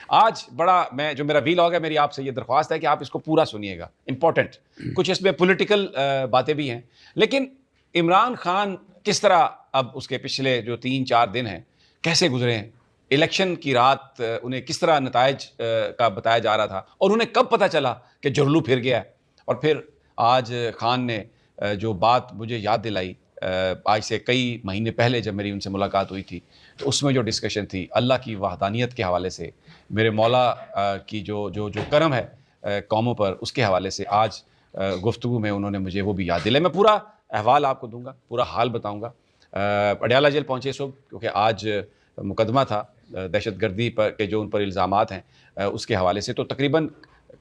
آج بڑا جو میرا ویلاگ ہے، میری آپ سے یہ درخواست ہے کہ آپ اس کو پورا سنیے گا، امپورٹنٹ، کچھ اس میں پولیٹیکل باتیں بھی ہیں، لیکن عمران خان کس طرح اب اس کے پچھلے جو 3-4 دن ہیں کیسے گزرے ہیں، الیکشن کی رات انہیں کس طرح نتائج کا بتایا جا رہا تھا، اور انہیں کب پتہ چلا کہ جرلو پھر گیا ہے، اور پھر آج خان نے جو بات مجھے یاد دلائی آج سے کئی مہینے پہلے جب میری ان سے ملاقات ہوئی تھی، تو اس میں جو ڈسکشن تھی اللہ کی وحدانیت کے حوالے سے، میرے مولا کی جو کرم ہے قوموں پر، اس کے حوالے سے آج گفتگو میں انہوں نے مجھے وہ بھی یاد دلائی۔ میں پورا احوال آپ کو دوں گا، پورا حال بتاؤں گا۔ اڈیالہ جیل پہنچے صبح، کیونکہ آج مقدمہ تھا دہشت گردی پر کے جو ان پر الزامات ہیں اس کے حوالے سے، تو تقریباً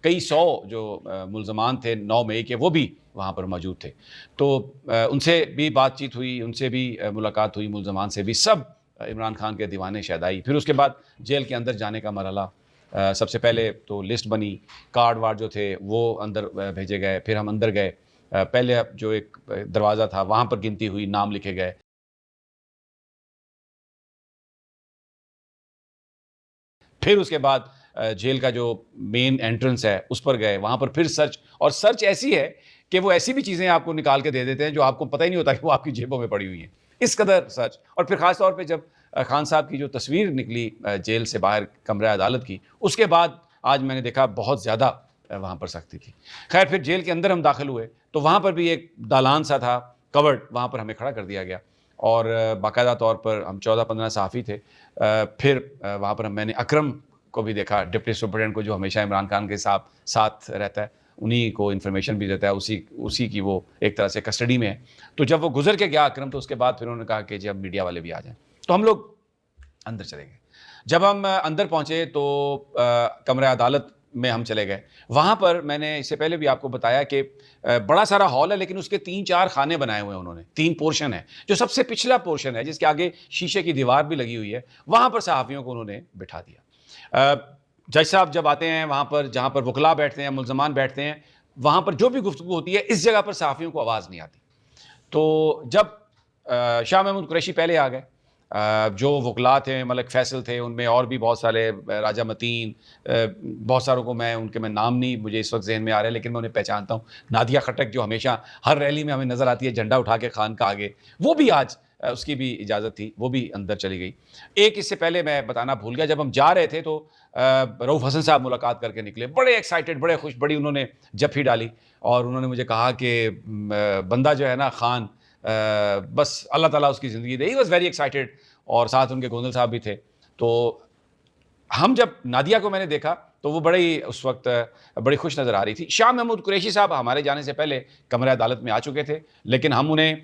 کئی 100 جو ملزمان تھے 9 مئی کے، وہ بھی وہاں پر موجود تھے، تو ان سے بھی بات چیت ہوئی، ان سے بھی ملاقات ہوئی، ملزمان سے بھی، سب عمران خان کے دیوانے شیدائی۔ پھر اس کے بعد جیل کے اندر جانے کا مرحلہ، سب سے پہلے تو لسٹ بنی، کارڈ وارڈ جو تھے وہ اندر بھیجے گئے، پھر ہم اندر گئے، پہلے جو ایک دروازہ تھا وہاں پر گنتی ہوئی، نام لکھے گئے، پھر اس کے بعد جیل کا جو مین انٹرنس ہے اس پر گئے، وہاں پر پھر سرچ، اور سرچ ایسی ہے کہ وہ ایسی بھی چیزیں آپ کو نکال کے دے دیتے ہیں جو آپ کو پتہ ہی نہیں ہوتا کہ وہ آپ کی جیبوں میں پڑی ہوئی ہیں، اس قدر سرچ۔ اور پھر خاص طور پہ جب خان صاحب کی جو تصویر نکلی جیل سے باہر کمرہ عدالت کی، اس کے بعد آج میں نے دیکھا بہت زیادہ وہاں پر سختی تھی۔ خیر پھر جیل کے اندر ہم داخل ہوئے تو وہاں پر بھی ایک دالان سا تھا کورڈ، وہاں پر ہمیں کھڑا کر دیا گیا، اور باقاعدہ طور پر ہم 14-15 صحافی تھے۔ پھر وہاں پر میں نے اکرم کو بھی دیکھا، ڈپٹی سپرنٹینڈنٹ کو، جو ہمیشہ عمران خان کے ساتھ رہتا ہے، انہی کو انفارمیشن بھی دیتا ہے، اسی کی وہ ایک طرح سے کسٹڈی میں ہے۔ تو جب وہ گزر کے گیا اکرم، تو اس کے بعد پھر انہوں نے کہا کہ جی اب میڈیا والے بھی آ جائیں، تو ہم لوگ اندر چلے گئے۔ جب ہم اندر پہنچے تو کمرہ عدالت میں ہم چلے گئے، وہاں پر میں نے اس سے پہلے بھی آپ کو بتایا کہ بڑا سارا ہال ہے، لیکن اس کے 3-4 خانے بنائے ہوئے ہیں انہوں نے، 3 پورشن ہے۔ جو سب سے پچھلا پورشن ہے، جس کے آگے شیشے کی دیوار بھی لگی ہوئی ہے، وہاں پر صحافیوں کو انہوں نے بٹھا دیا۔ جج صاحب جب آتے ہیں وہاں پر، جہاں پر وکلا بیٹھتے ہیں، ملزمان بیٹھتے ہیں، وہاں پر جو بھی گفتگو ہوتی ہے اس جگہ پر صحافیوں کو آواز نہیں آتی۔ تو جب شاہ محمود قریشی پہلے آ گئے، جو وکلا تھے، ملک فیصل تھے، ان میں اور بھی بہت سارے، راجہ متین، بہت ساروں کو میں ان کے نام نہیں مجھے اس وقت ذہن میں آ رہے ہیں، لیکن میں انہیں پہچانتا ہوں۔ نادیہ خٹک جو ہمیشہ ہر ریلی میں ہمیں نظر آتی ہے جھنڈا اٹھا کے خان کا آگے، وہ بھی آج اس کی بھی اجازت تھی، وہ بھی اندر چلی گئی۔ ایک اس سے پہلے میں بتانا بھول گیا، جب ہم جا رہے تھے تو رؤف حسن صاحب ملاقات کر کے نکلے، بڑے ایکسائٹڈ، بڑے خوش، بڑی انہوں نے جپھی ڈالی، اور انہوں نے مجھے کہا کہ بندہ جو ہے نا خان، بس اللہ تعالیٰ اس کی زندگی دے، ہی واز ویری ایکسائٹڈ، اور ساتھ ان کے گوندل صاحب بھی تھے۔ تو ہم جب نادیہ کو میں نے دیکھا تو وہ بڑے ہی اس وقت بڑی خوش نظر آ رہی تھی۔ شاہ محمود قریشی صاحب ہمارے جانے سے پہلے کمرہ عدالت میں آ چکے تھے، لیکن ہم انہیں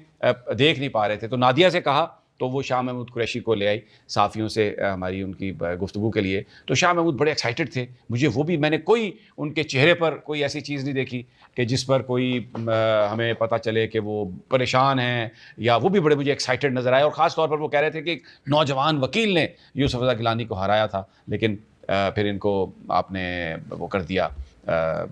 دیکھ نہیں پا رہے تھے، تو نادیہ سے کہا تو وہ شاہ محمود قریشی کو لے آئی صحافیوں سے ہماری ان کی گفتگو کے لیے۔ تو شاہ محمود بڑے ایکسائٹڈ تھے، مجھے وہ بھی، میں نے کوئی ان کے چہرے پر کوئی ایسی چیز نہیں دیکھی کہ جس پر کوئی ہمیں پتہ چلے کہ وہ پریشان ہیں، یا وہ بھی بڑے مجھے ایکسائٹڈ نظر آئے۔ اور خاص طور پر وہ کہہ رہے تھے کہ ایک نوجوان وکیل نے یوسف رضا گیلانی کو ہرایا تھا، لیکن پھر ان کو آپ نے وہ کر دیا،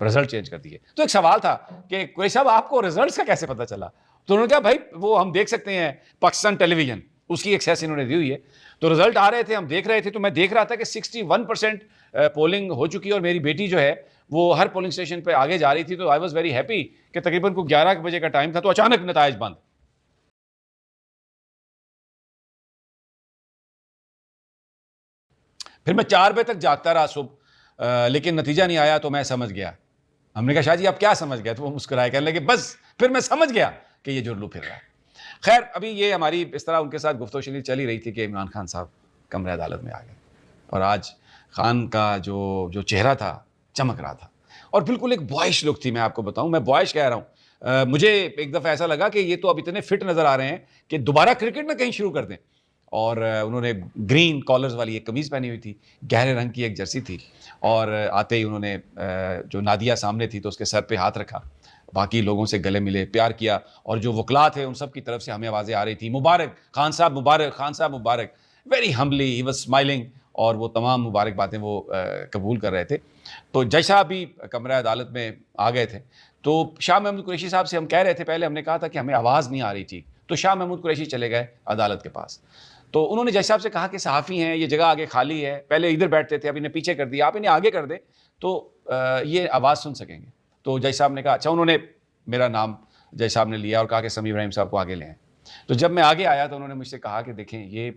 رزلٹ چینج کر دیے۔ تو ایک سوال تھا کہ قریشی صاحب آپ کو رزلٹس کا کیسے پتہ چلا؟ تو انہوں نے کہا بھائی وہ ہم دیکھ سکتے ہیں پاکستان ٹیلی ویژن، اس کی ایکسیس انہوں نے دی ہوئی ہے، تو رزلٹ آ رہے تھے، ہم دیکھ رہے تھے، تو میں دیکھ رہا تھا کہ 61% پولنگ ہو چکی ہے، اور میری بیٹی جو ہے وہ ہر پولنگ اسٹیشن پہ آگے جا رہی تھی، تو آئی واز ویری ہیپی کہ تقریباً کو 11 بجے کا ٹائم تھا تو اچانک نتائج بند۔ پھر میں 4 بجے تک جاگتا رہا صبح، لیکن نتیجہ نہیں آیا، تو میں سمجھ گیا۔ ہم نے کہا شاہ جی آپ کیا سمجھ گئے؟ تو وہ مسکرائے، کہنے لگے بس پھر میں سمجھ گیا کہ یہ جرلو پھر رہا ہے۔ خیر ابھی یہ ہماری اس طرح ان کے ساتھ گفتگو شنید چلی رہی تھی کہ عمران خان صاحب کمرہ عدالت میں آ گئے، اور آج خان کا جو چہرہ تھا چمک رہا تھا، اور بالکل ایک بوائش لک تھی۔ میں آپ کو بتاؤں، میں بوائش کہہ رہا ہوں، مجھے ایک دفعہ ایسا لگا کہ یہ تو اب اتنے فٹ نظر آ رہے ہیں کہ دوبارہ کرکٹ نہ کہیں شروع کر دیں۔ اور انہوں نے گرین کالرز والی ایک قمیض پہنی ہوئی تھی، گہرے رنگ کی ایک جرسی تھی، اور آتے ہی انہوں نے جو نادیہ سامنے تھی تو اس کے سر پہ ہاتھ رکھا، باقی لوگوں سے گلے ملے، پیار کیا، اور جو وکلا تھے ان سب کی طرف سے ہمیں آوازیں آ رہی تھی، مبارک خان صاحب، مبارک خان صاحب، مبارک، ویری ہمبلی ہی واز اسمائلنگ، اور وہ تمام مبارک باتیں وہ قبول کر رہے تھے۔ تو جج صاحب بھی کمرہ عدالت میں آ گئے تھے، تو شاہ محمود قریشی صاحب سے ہم کہہ رہے تھے، پہلے ہم نے کہا تھا کہ ہمیں آواز نہیں آ رہی تھی، تو شاہ محمود قریشی چلے گئے عدالت کے پاس۔ تو انہوں نے جج صاحب سے کہا کہ صحافی ہیں, یہ جگہ آگے خالی ہے, پہلے ادھر بیٹھتے تھے اب انہیں پیچھے کر دیا, آپ انہیں آگے کر دیں تو یہ آواز سن سکیں گے. تو جج صاحب نے کہا اچھا. انہوں نے میرا نام جج صاحب نے لیا اور کہا کہ سمیع ابراہیم صاحب کو آگے لے آئیں. تو جب میں آگے آیا تو انہوں نے مجھ سے کہا کہ دیکھیں یہ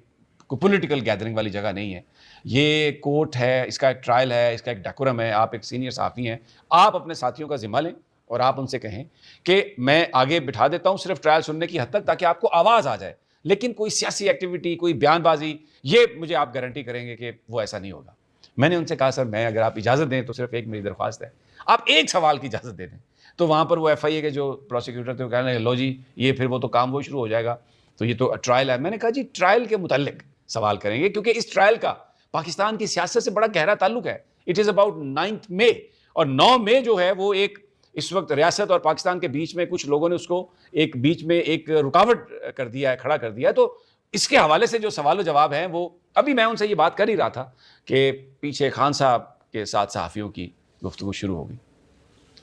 کوئی پولیٹیکل گیدرنگ والی جگہ نہیں ہے, یہ کورٹ ہے, اس کا ایک ٹرائل ہے, اس کا ایک ڈیکورم ہے, آپ ایک سینئر صحافی ہیں, آپ اپنے ساتھیوں کا ذمہ لیں اور آپ ان سے کہیں کہ میں آگے بٹھا دیتا ہوں صرف ٹرائل سننے کی حد تک تاکہ آپ کو آواز آ جائے, لیکن کوئی سیاسی ایکٹیویٹی, کوئی بیان بازی, یہ مجھے آپ گارنٹی کریں گے کہ وہ ایسا نہیں ہوگا. میں نے ان سے کہا سر میں اگر آپ اجازت دیں تو صرف ایک میری درخواست ہے, آپ ایک سوال کی اجازت دے دیں. تو وہاں پر وہ ایف آئی اے کے جو پروسیکیوٹر تھے وہ کہنے لگے لو جی یہ پھر وہ تو کام وہ شروع ہو جائے گا, تو یہ تو ٹرائل ہے. میں نے کہا جی ٹرائل کے متعلق سوال کریں گے کیونکہ اس ٹرائل کا پاکستان کی سیاست سے بڑا گہرا تعلق ہے. اٹ از اباؤٹ 9 مئی, اور 9 مئی جو ہے وہ ایک اس وقت ریاست اور پاکستان کے بیچ میں کچھ لوگوں نے اس کو ایک بیچ میں ایک رکاوٹ کر دیا ہے, کھڑا کر دیا ہے. تو اس کے حوالے سے جو سوال و جواب ہیں وہ ابھی میں ان سے یہ بات کر ہی رہا تھا کہ پیچھے خان صاحب کے ساتھ صحافیوں کی گفتگو شروع ہو گئی.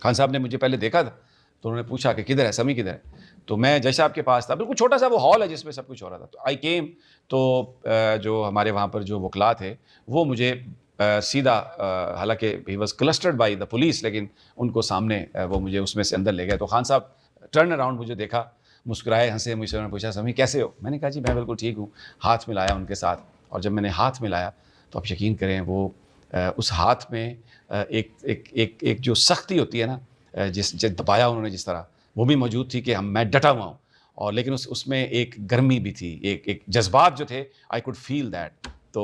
خان صاحب نے مجھے پہلے دیکھا تھا تو انہوں نے پوچھا کہ کدھر ہے سمیع کدھر ہے. تو میں جج صاحب کے پاس تھا, بالکل چھوٹا سا وہ ہال ہے جس میں سب کچھ ہو رہا تھا. تو آئی کیم, تو جو ہمارے وہاں پر جو وکلاء تھے وہ مجھے سیدھا, حالانکہ he was clustered by the police, لیکن ان کو سامنے وہ مجھے اس میں سے اندر لے گئے. تو خان صاحب ٹرن اراؤنڈ مجھے دیکھا, مسکرائے, ہنسے, مجھ سے پوچھا سمیع کیسے ہو. میں نے کہا جی میں بالکل ٹھیک ہوں. ہاتھ ملایا ان کے ساتھ, اور جب میں نے ہاتھ ملایا تو آپ یقین کریں وہ اس ہاتھ میں ایک جو سختی ہوتی ہے نا, جس دبایا انہوں نے جس طرح, وہ بھی موجود تھی کہ میں ڈٹا ہوا ہوں, اور لیکن اس میں ایک گرمی بھی تھی, ایک جذبات جو تھے, آئی کوڈ فیل دیٹ. تو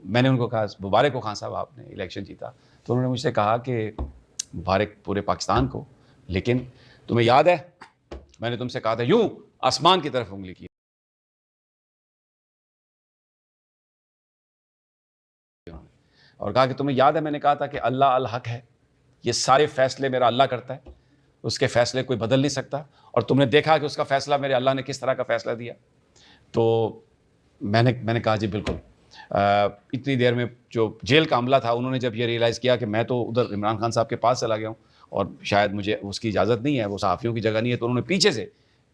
میں نے ان کو کہا مبارک ہو خان صاحب آپ نے الیکشن جیتا. تو انہوں نے مجھ سے کہا کہ مبارک پورے پاکستان کو, لیکن تمہیں یاد ہے میں نے تم سے کہا تھا, یوں آسمان کی طرف انگلی کی اور کہا کہ تمہیں یاد ہے میں نے کہا تھا کہ اللہ الحق ہے, یہ سارے فیصلے میرا اللہ کرتا ہے, اس کے فیصلے کوئی بدل نہیں سکتا, اور تم نے دیکھا کہ اس کا فیصلہ میرے اللہ نے کس طرح کا فیصلہ دیا. تو میں نے کہا جی بالکل. اتنی دیر میں جو جیل کا عملہ تھا انہوں نے جب یہ ریئلائز کیا کہ میں تو ادھر عمران خان صاحب کے پاس چلا گیا ہوں اور شاید مجھے اس کی اجازت نہیں ہے, وہ صحافیوں کی جگہ نہیں ہے, تو انہوں نے پیچھے سے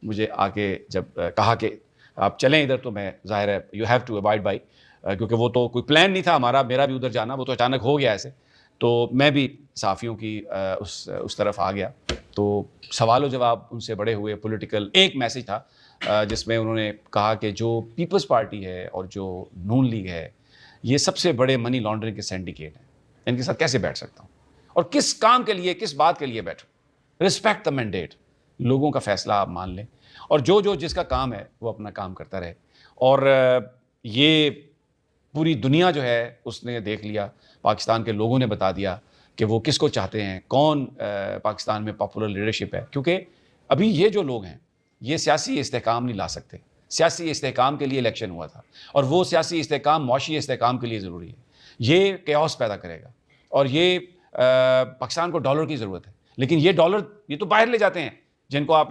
مجھے آ کے جب کہا کہ آپ چلیں ادھر, تو میں ظاہر ہے you have to abide by, کیونکہ وہ تو کوئی پلان نہیں تھا ہمارا, میرا بھی ادھر جانا, وہ تو اچانک ہو گیا ایسے. تو میں بھی صحافیوں کی اس طرف آ گیا. تو سوال و جواب ان سے بڑے ہوئے. پولیٹیکل ایک میسج تھا جس میں انہوں نے کہا کہ جو پیپلز پارٹی ہے اور جو نون لیگ ہے یہ سب سے بڑے منی لانڈرنگ کے سینڈیکیٹ ہیں, ان کے ساتھ کیسے بیٹھ سکتا ہوں, اور کس کام کے لیے, کس بات کے لیے بیٹھوں. رسپیکٹ دا مینڈیٹ, لوگوں کا فیصلہ آپ مان لیں, اور جو جس کا کام ہے وہ اپنا کام کرتا رہے. اور یہ پوری دنیا جو ہے اس نے دیکھ لیا, پاکستان کے لوگوں نے بتا دیا کہ وہ کس کو چاہتے ہیں, کون پاکستان میں پاپولر لیڈرشپ ہے. کیونکہ ابھی یہ جو لوگ ہیں یہ سیاسی استحکام نہیں لا سکتے. سیاسی استحکام کے لیے الیکشن ہوا تھا, اور وہ سیاسی استحکام معاشی استحکام کے لیے ضروری ہے. یہ کیوس پیدا کرے گا, اور یہ پاکستان کو ڈالر کی ضرورت ہے, لیکن یہ ڈالر یہ تو باہر لے جاتے ہیں جن کو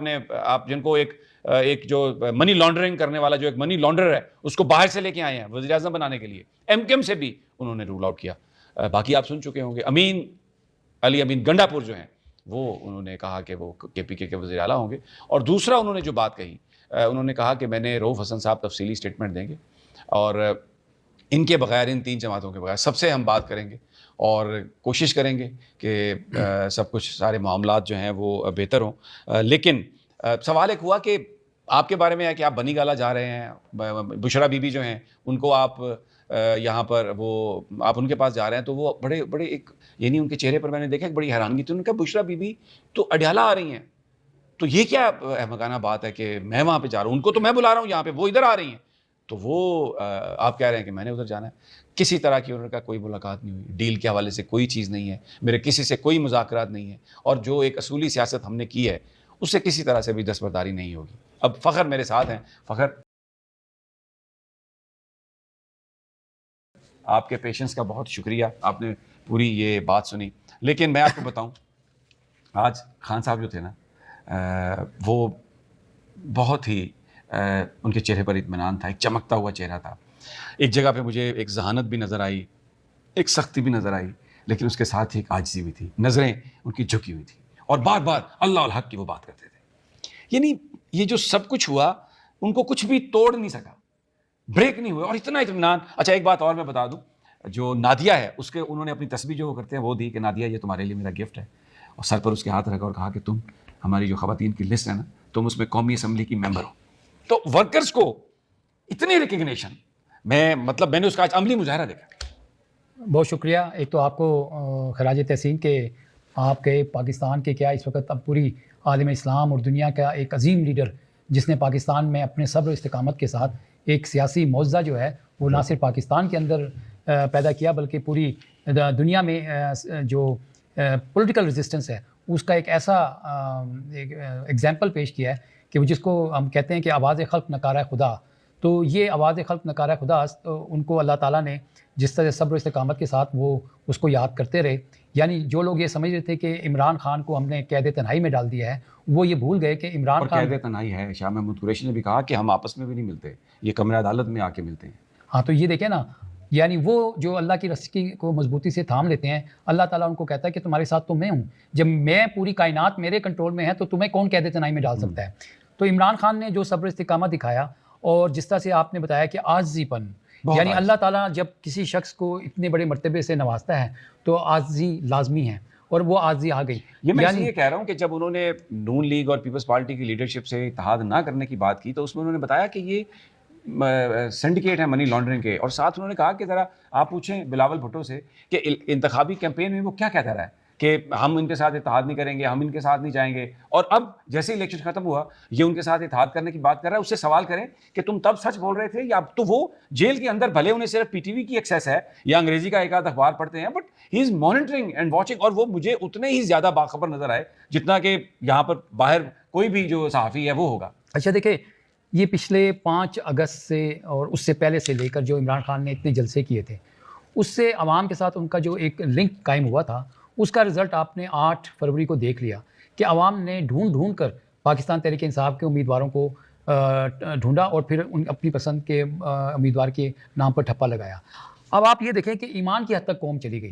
جن کو ایک جو منی لانڈرنگ کرنے والا جو ایک منی لانڈرر ہے اس کو باہر سے لے کے آئے ہیں وزیر اعظم بنانے کے لیے. ایم کیم سے بھی انہوں نے رول آؤٹ کیا. باقی آپ سن چکے ہوں گے علی امین گنڈا پور جو ہیں وہ انہوں نے کہا کہ وہ کے پی کے وزیر اعلیٰ ہوں گے. اور دوسرا انہوں نے جو بات کہی, انہوں نے کہا کہ میں نے رؤوف حسن صاحب تفصیلی اسٹیٹمنٹ دیں گے, اور ان کے بغیر, ان 3 جماعتوں کے بغیر سب سے ہم بات کریں گے, اور کوشش کریں گے کہ سب کچھ سارے معاملات جو ہیں وہ بہتر ہوں. لیکن سوال ایک ہوا کہ آپ کے بارے میں ہے کہ آپ بنی گالا جا رہے ہیں, بشرا بی بی جو ہیں ان کو آپ یہاں پر آپ ان کے پاس جا رہے ہیں. تو وہ بڑے ایک یعنی ان کے چہرے پر میں نے دیکھا ایک بڑی حیرانگی تھی. انہوں نے کہا بشرا بی بی تو اڈیالہ آ رہی ہیں, تو یہ کیا احمقانہ بات ہے کہ میں وہاں پہ جا رہا ہوں, ان کو تو میں بلا رہا ہوں یہاں پہ, وہ ادھر آ رہی ہیں, تو وہ آپ کہہ رہے ہیں کہ میں نے ادھر جانا ہے. کسی طرح کی انہوں نے کہا کوئی ملاقات نہیں ہوئی, ڈیل کے حوالے سے کوئی چیز نہیں ہے, میرے کسی سے کوئی مذاکرات نہیں ہے, اور جو ایک اصولی سیاست ہم نے کی ہے اس سے کسی طرح سے بھی دستبرداری نہیں ہوگی. اب فخر میرے ساتھ ہیں. فخر, آپ کے پیشنس کا بہت شکریہ, آپ نے پوری یہ بات سنی. لیکن میں آپ کو بتاؤں, آج خان صاحب جو تھے نا وہ بہت ہی ان کے چہرے پر اطمینان تھا, ایک چمکتا ہوا چہرہ تھا. ایک جگہ پہ مجھے ایک ذہانت بھی نظر آئی, ایک سختی بھی نظر آئی, لیکن اس کے ساتھ ہی ایک عاجزی بھی تھی. نظریں ان کی جھکی ہوئی تھیں, اور بار بار اللہ الحق کی وہ بات کرتے تھے. یعنی یہ جو سب کچھ ہوا ان کو کچھ بھی توڑ نہیں سکا. بریک نہیں ہوئے اور اتنا اطمینان. اچھا ایک بات اور میں بتا دوں, جو نادیہ ہے اس کے انہوں نے اپنی تصویر جو وہ کرتے ہیں وہ دی کہ نادیہ یہ تمہارے لیے میرا گفٹ ہے, اور سر پر اس کے ہاتھ رکھا اور کہا کہ تم ہماری جو خواتین کی لسٹ ہے نا تم اس میں قومی اسمبلی کی ممبر ہو. تو ورکرز کو اتنی ریکگنیشن, میں نے اس کا آج عملی مظاہرہ دیکھا. بہت شکریہ. ایک تو آپ کو خراج تحسین کہ آپ کے پاکستان کے کیا اس وقت اب پوری عالم اسلام اور دنیا کا ایک عظیم لیڈر جس نے پاکستان میں اپنے صبر و استقامت کے ساتھ ایک سیاسی معجزہ جو ہے وہ نہ صرف پاکستان کے اندر پیدا کیا بلکہ پوری دنیا میں جو پولیٹیکل ریزسٹنس ہے اس کا ایک ایسا ایگزامپل پیش کیا ہے کہ جس کو ہم کہتے ہیں کہ آواز خلق نکارہ خدا. تو یہ آواز خلق نکارہ خدا ان کو اللہ تعالیٰ نے جس طرح صبر و استقامت کے ساتھ وہ اس کو یاد کرتے رہے. یعنی جو لوگ یہ سمجھ رہے تھے کہ عمران خان کو ہم نے قید تنہائی میں ڈال دیا ہے, وہ یہ بھول گئے کہ عمران خان قید تنہائی ہے. شاہ محمود قریشی نے بھی کہا کہ ہم آپس میں بھی نہیں ملتے, یہ کمرہ عدالت میں آ کے ملتے ہیں. ہاں تو یہ دیکھیں نا, یعنی وہ جو اللہ کی رسی کو مضبوطی سے تھام لیتے ہیں, اللہ تعالیٰ ان کو کہتا ہے کہ تمہارے ساتھ تو میں ہوں, جب میں پوری کائنات میرے کنٹرول میں ہے تو تمہیں کون قید تنہائی میں ڈال سکتا ہے. تو عمران خان نے جو صبر استقامت دکھایا اور جس طرح سے آپ نے بتایا کہ عاجزی پن, یعنی اللہ تعالیٰ جب کسی شخص کو اتنے بڑے مرتبے سے نوازتا ہے تو عاجزی لازمی ہے, اور وہ عاجزی آ گئی. میں یہ کہہ رہا ہوں کہ جب انہوں نے نون لیگ اور پیپلز پارٹی کی لیڈرشپ سے اتحاد نہ کرنے کی بات کی تو اس میں انہوں نے بتایا کہ یہ سنڈیکیٹ ہے منی لانڈرنگ کے, اور ساتھ انہوں نے کہا کہ ذرا آپ پوچھیں بلاول بھٹو سے کہ انتخابی کیمپین میں وہ کیا کہتا رہا ہے کہ ہم ان کے ساتھ اتحاد نہیں کریں گے, ہم ان کے ساتھ نہیں جائیں گے, اور اب جیسے الیکشن ختم ہوا یہ ان کے ساتھ اتحاد کرنے کی بات کر رہا ہے. اس سے سوال کریں کہ تم تب سچ بول رہے تھے یا اب تو وہ جیل کے اندر بھلے انہیں صرف پی ٹی وی کی ایکسیس ہے یا انگریزی کا ایک آدھ اخبار پڑھتے ہیں, but he is monitoring and watching, اور وہ مجھے اتنے ہی زیادہ باخبر نظر آئے جتنا کہ یہاں پر باہر کوئی بھی جو صحافی ہے وہ ہوگا. اچھا دیکھیں, یہ پچھلے 5 اگست سے اور اس سے پہلے سے لے کر جو عمران خان نے اتنے جلسے کیے تھے اس سے عوام کے ساتھ ان کا جو ایک لنک قائم ہوا تھا اس کا رزلٹ آپ نے 8 فروری کو دیکھ لیا کہ عوام نے ڈھونڈ کر پاکستان تحریک انصاف کے امیدواروں کو ڈھونڈا اور پھر ان اپنی پسند کے امیدوار کے نام پر ٹھپا لگایا. اب آپ یہ دیکھیں کہ ایمان کی حد تک قوم چلی گئی.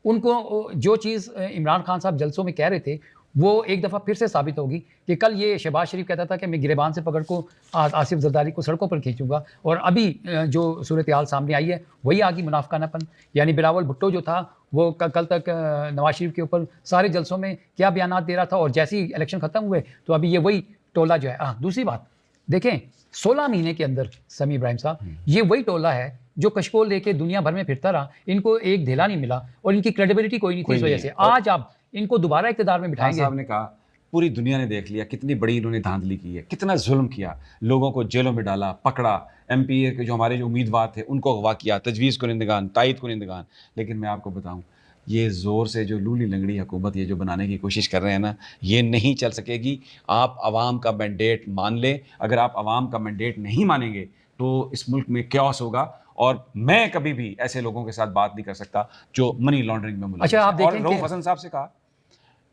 ان کو جو چیز عمران خان صاحب جلسوں میں کہہ رہے تھے وہ ایک دفعہ پھر سے ثابت ہوگی کہ کل یہ شہباز شریف کہتا تھا کہ میں گریبان سے پکڑ کو آصف زرداری کو سڑکوں پر کھینچوں گا, اور ابھی جو صورتحال سامنے آئی ہے وہی آگی منافقانہ پن. یعنی بلاول بھٹو جو تھا وہ کل تک نواز شریف کے اوپر سارے جلسوں میں کیا بیانات دے رہا تھا, اور جیسے ہی الیکشن ختم ہوئے تو ابھی یہ وہی ٹولہ جو ہے. دوسری بات دیکھیں, 16 مہینے کے اندر سمیع ابراہیم صاحب یہ وہی ٹولہ ہے جو کشکول لے کے دنیا بھر میں پھرتا رہا, ان کو ایک دھیلا نہیں ملا اور ان کی کریڈیبلٹی کوئی نہیں تھی. اس وجہ سے آج آپ ان کو دوبارہ اقتدار میں بٹھائیں گے. صاحب نے کہا پوری دنیا نے دیکھ لیا کتنی بڑی انہوں نے دھاندلی کی ہے, کتنا ظلم کیا, لوگوں کو جیلوں میں ڈالا, پکڑا, ایم پی اے کے جو ہمارے جو امیدوار تھے ان کو اغوا کیا, تجویز کنندگان, تائید کنندگان. لیکن میں آپ کو بتاؤں یہ زور سے جو لولی لنگڑی حکومت یہ جو بنانے کی کوشش کر رہے ہیں نا یہ نہیں چل سکے گی. آپ عوام کا مینڈیٹ مان لیں, اگر آپ عوام کا مینڈیٹ نہیں مانیں گے تو اس ملک میں کیوس ہوگا, اور میں کبھی بھی ایسے لوگوں کے ساتھ بات نہیں کر سکتا جو منی لانڈرنگ میں ملوث ہیں. اچھا آپ دیکھیں اور رؤوف حسن صاحب سے کہا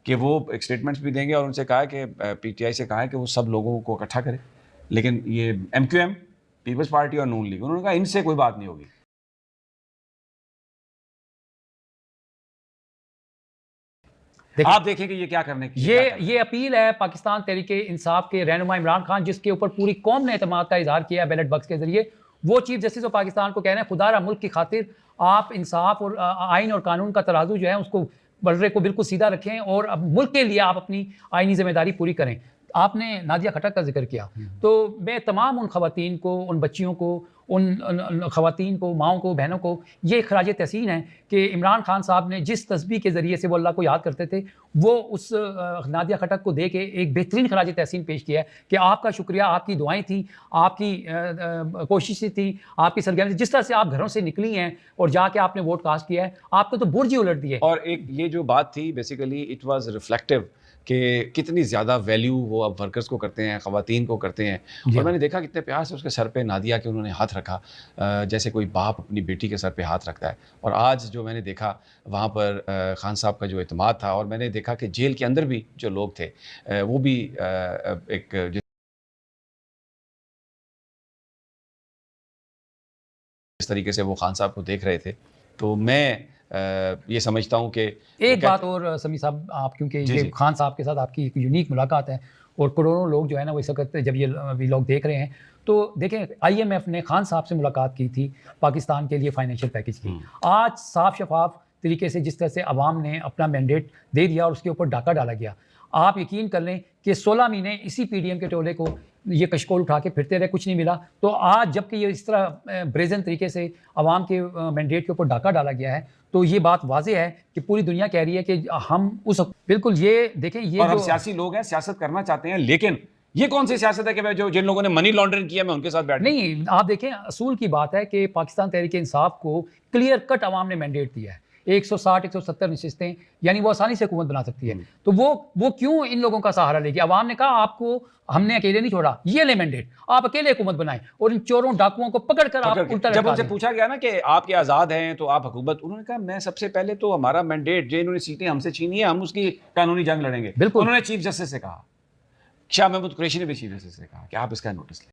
کہ وہ ایک اسٹیٹمنٹس بھی دیں گے, اور ان سے کہا کہ پی ٹی آئی سے کہا ہے کہ وہ سب لوگوں کو اکٹھا کرے, لیکن یہ ایم کیو ایم, پیپلز پارٹی اور نون لیگ, انہوں نے کہا ان سے کوئی بات نہیں ہوگی. آپ دیکھیں کہ یہ کیا کرنے کی یہ اپیل ہے پاکستان تحریک انصاف کے رہنما عمران خان, جس کے اوپر پوری قوم نے اعتماد کا اظہار کیا ہے بیلٹ باکس کے ذریعے. وہ چیف جسٹس آف پاکستان کو کہہ رہے ہیں خدا را ملک کی خاطر آپ انصاف اور آئین اور قانون کا ترازو جو ہے اس کو بلرے کو بالکل سیدھا رکھیں, اور اب ملک کے لیے آپ اپنی آئینی ذمہ داری پوری کریں. آپ نے نادیہ کھٹک کا ذکر کیا, تو میں تمام ان خواتین کو, ان بچیوں کو, ان خواتین کو, ماؤں کو, بہنوں کو یہ خراج تحسین ہے کہ عمران خان صاحب نے جس تسبیح کے ذریعے سے وہ اللہ کو یاد کرتے تھے وہ اس نادیہ کھٹک کو دے کے ایک بہترین خراج تحسین پیش کیا ہے کہ آپ کا شکریہ, آپ کی دعائیں تھیں, آپ کی کوششیں تھیں, آپ کی سرگرمی, جس طرح سے آپ گھروں سے نکلی ہیں اور جا کے آپ نے ووٹ کاسٹ کیا ہے, آپ کو تو برج ہی الٹ دیے. اور ایک یہ جو بات تھی بیسیکلی اٹ واز ریفلیکٹیو کہ کتنی زیادہ ویلیو وہ اب ورکرز کو کرتے ہیں, خواتین کو کرتے ہیں. اور میں نے دیکھا کتنے پیار سے اس کے سر پہ نادیہ کے انہوں نے ہاتھ رکھا, جیسے کوئی باپ اپنی بیٹی کے سر پہ ہاتھ رکھتا ہے. اور آج جو میں نے دیکھا وہاں پر خان صاحب کا جو اعتماد تھا, اور میں نے دیکھا کہ جیل کے اندر بھی جو لوگ تھے وہ بھی ایک جس طریقے سے وہ خان صاحب کو دیکھ رہے تھے. تو میں یہ سمجھتا ہوں کہ ایک بات اور سمیع صاحب, آپ کیونکہ یہ خان صاحب کے ساتھ آپ کی ایک یونیک ملاقات ہے, اور کروڑوں لوگ جو ہے نا وہ اس وقت جب یہ ویلاگ دیکھ رہے ہیں تو دیکھیں IMF نے خان صاحب سے ملاقات کی تھی پاکستان کے لیے فائنینشیل پیکیج کی. آج صاف شفاف طریقے سے جس طرح سے عوام نے اپنا مینڈیٹ دے دیا اور اس کے اوپر ڈاکہ ڈالا گیا, آپ یقین کر لیں کہ 16 مہینے اسی PDM کے ٹولے کو یہ کشکول اٹھا کے پھرتے رہے, کچھ نہیں ملا. تو آج جب کہ یہ اس طرح بریزن طریقے سے عوام کے مینڈیٹ کے اوپر ڈاکہ ڈالا گیا ہے تو یہ بات واضح ہے کہ پوری دنیا کہہ رہی ہے کہ ہم اس بالکل یہ دیکھیں یہ اور ہم جو سیاسی لوگ ہیں, سیاست کرنا چاہتے ہیں, لیکن یہ کون سی سیاست ہے کہ جو جن لوگوں نے منی لانڈرنگ کیا میں ان کے ساتھ بیٹھ نہیں, آپ دیکھیں اصول کی بات ہے کہ پاکستان تحریک انصاف کو کلیئر کٹ عوام نے مینڈیٹ دیا ہے, 160 170 نشستیں, یعنی وہ آسانی سے حکومت بنا سکتی ہے. تو وہ کیوں ان لوگوں کا سہارا لے گی؟ عوام نے کہا آپ کو ہم نے اکیلے نہیں چھوڑا, یہ لے مینڈیٹ, آپ اکیلے حکومت بنائیں اور ان چوروں ڈاکوؤں کو پکڑ کر آپ الٹا جب لٹکا ان سے دیں. پوچھا گیا نا کہ آپ کے آزاد ہیں تو آپ حکومت, انہوں نے کہا میں سب سے پہلے تو ہمارا مینڈیٹ جو انہوں نے سیٹیں ہم سے چھینی ہے ہم اس کی قانونی جنگ لڑیں گے. بالکل. انہوں نے چیف جسٹس سے کہا, شاہ محمود قریشی نے بھی چیف جسٹس سے کہا کہ آپ اس کا نوٹس لیں.